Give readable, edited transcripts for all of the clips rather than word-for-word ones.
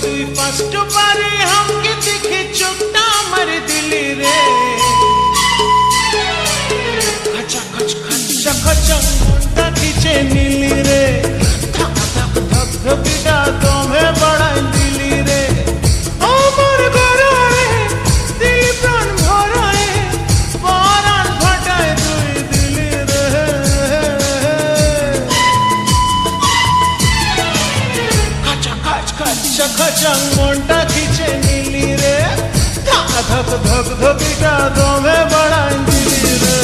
তুই ফার্স্ট বারে हमके देखे चोखटा मार दिली रे खचा खच खचा खचा मुंडा खींचे नीली रे धक धक धक धकिटा तुम्हें बढ़ाई दिली रे ओ मोर गोरा रे दिल प्राण भरा रे परान फटाए तुई दिली रे खचा खच खचा खचा मुंडा खींचे नीली रे धक धक धक धकिटा तुम्हें बढ़ाई दिली रे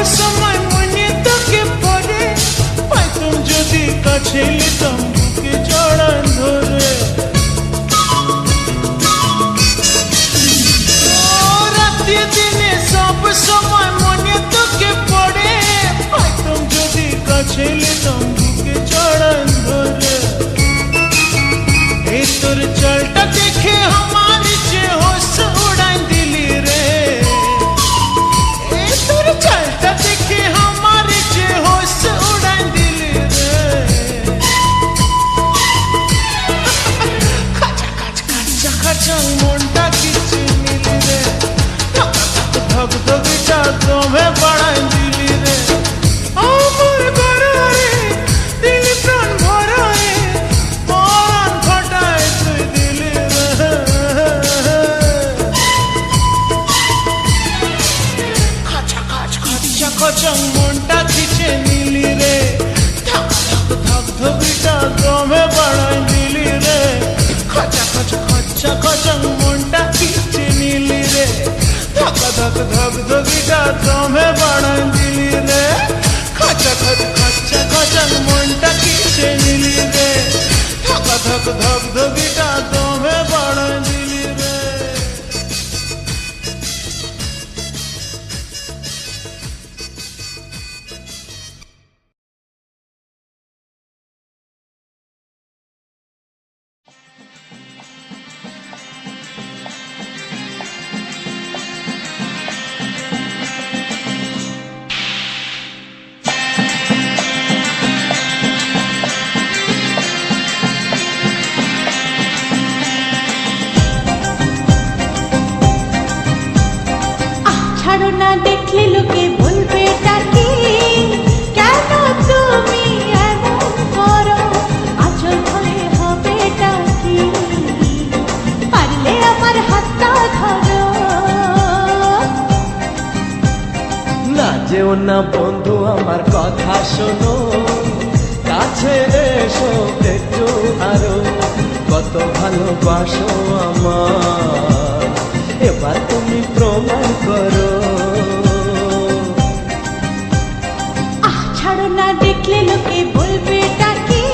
समय मने तके पड़े पाई तुम जदि काछेली तंबुके जड़ान धरे राति दिने सब समय मने तके पड़े पाई तुम जदि काछेली तंबुके जड़ान धरे ए तोर चलटा देखे हमारी जे होश उड़ाई दिली रे चलता देखे हमारे जे होश उड़ाई दिली रे खचा खच खचा खचा मुंडा खींचे नीली रे धक धक धकिटा तुम्हें बढ़ाई दिली रे ओ मोर गोरा रे दिल प्राण भरा रे परान फटाए तुई दिली रे खचा मुंडा खींचे नीली रे धक धक धक धकिटा तुम्हें बढ़ाई दिली रे खचा खच खचा खचा मुंडा खींचे नीली रे धक धक धक धकिटा तुम्हें बढ़ाई दिली रे खचा खच खचा खचा मुंडा खींचे नीली रे धक धक धक धकिटा तुम्हें बढ़ाई दिली रे देखले लोके बोलबे डाकी केन तुमी एमन करो आचल धरे हबे डाकी पारले आमार हातटा धरो ना जेओ ना बंधु आमार कथा शोनो काछे एसो एकटु आरो कत ভালোবাসো আমার, এবার তুমি প্রমাণ করো। ছাড়ো না, দেখলে লোকে বলবে টাকি,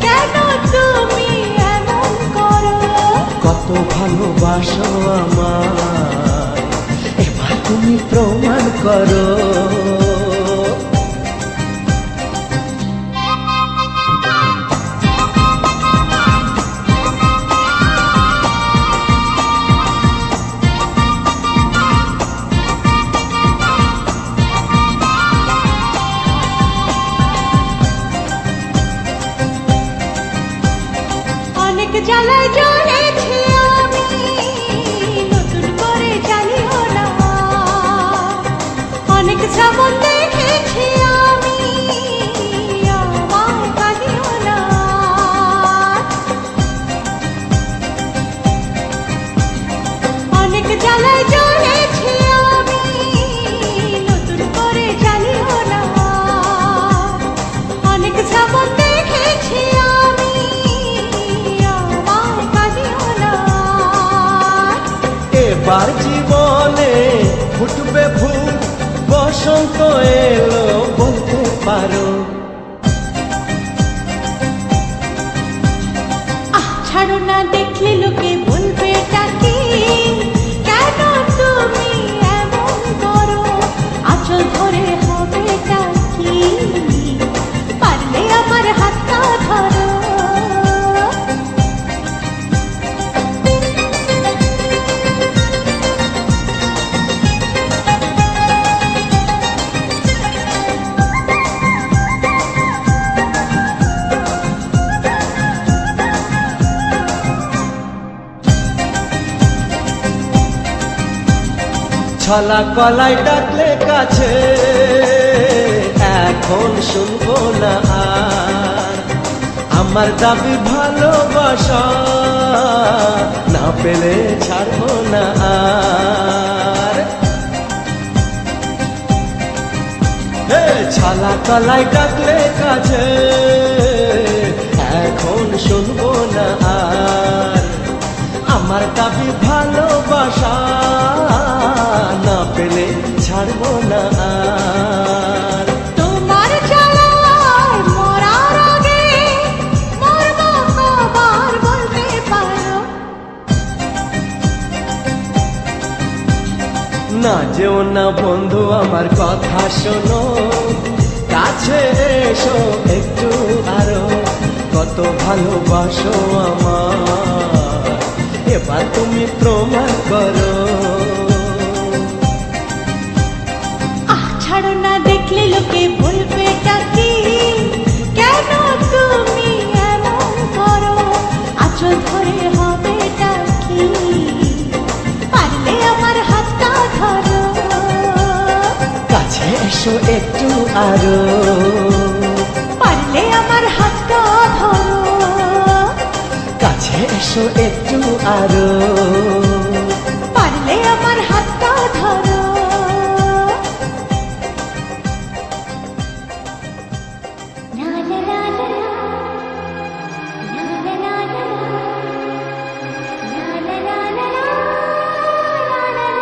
কেন তুমি এমন করো? কত ভালোবাসো আমার, এবার তুমি প্রমাণ করো। অনেক জ্বালায় জ্বলেছি আমি, নতুন করে জ্বালিও না। অনেক শ্রাবণ দেখেছি আমি, আমায় কাঁদিও না। অনেক জ্বালায় জ্বলেছি আমি, নতুন করে জ্বালিও না। অনেক শ্রাবণ দেখেছি আমি, আমায় কাঁদিও না। এবার জীবনে ফুটবে ফুল, বসন্ত এলো বলতে পারো। ছাড়ো না, দেখলে লোকে বলবে টাকি, কেন তুমি এমন করো? আঁচল ধরে হবে টাকি, পারলে আমার হাতটা ধরো। ছলা কলাই ডাকলে কাছে, এখন শুনবো না আর। আমার দাবি ভালোবাসা, না পেলে ছাড়বো না আর। ছলা কলাই ডাকলে কাছে, এখন শুনবো না আর। আমার দাবি ভালোবাসা, না পেলে ছাড়বো না আর। তোমার জ্বালায় মরার আগে মরবো কবার বলতে পারো? না যেও না বন্ধু, আমার কথা শোনো, কাছে এসো একটু আরো। কত ভালোবাসো আমার, এবার তুমি প্রমাণ করো। ছাড়ো না, দেখলে লোকে বলবে টাকি, কেন তুমি এমন করো? আঁচল ধরে হবে টাকি, পারলে আমার হাতটা ধরো। কাছে এসো একটু আরো, পারলে আমার হাতটা ধরো। কাছে এসো একটু আরো, পারলে আমার হাতটা ধরো। লা লা লা লা লা, লা লা লা লা লা, লা লা লা লা লা, লা লা লা।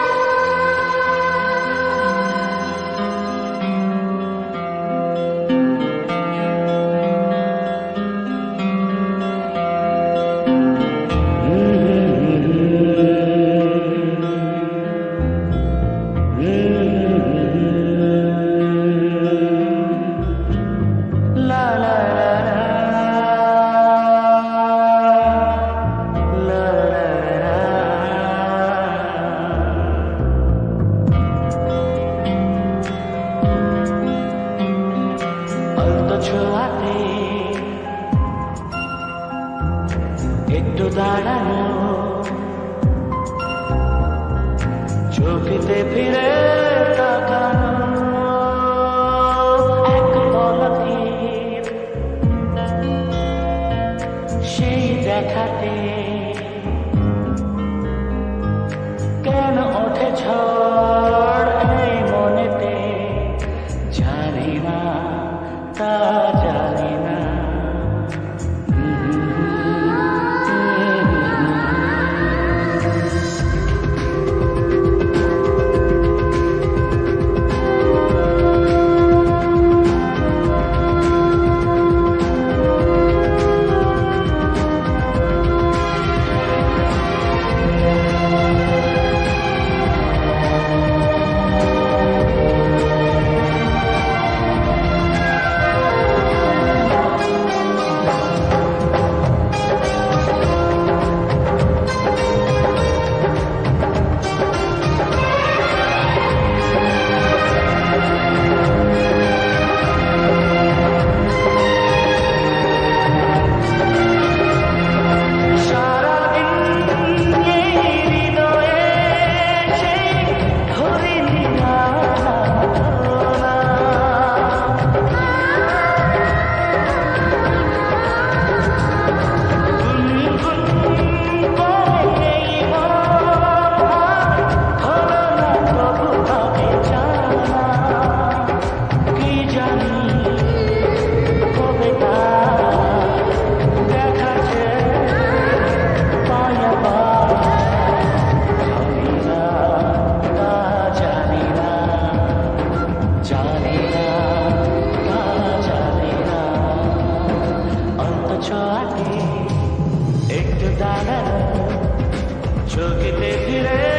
ছোঁয়াতে একটু দাঁড়ানো, চোখেতে ফিরে তাকানো, এক পলকে সেই দেখাতে কেন ওঠে ঝড় এই মনেতে, জানি না তা জানি না। একটু দাঁড়ানো চোখেতে ফিরে